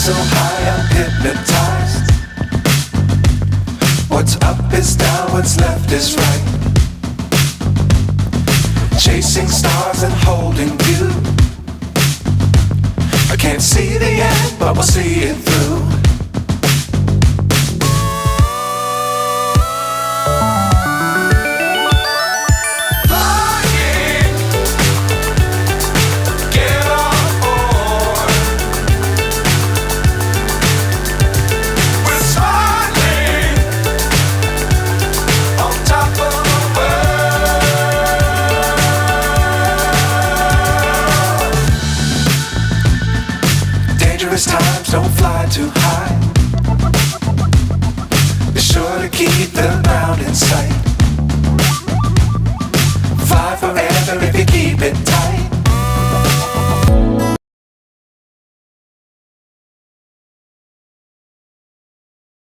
so high I'm hypnotized. What's up is down, what's left is right. Chasing stars and holding you. I can't see the end, but we'll see it through. Times don't fly too high. Be sure to keep the ground in sight. Fly forever if you keep it tight.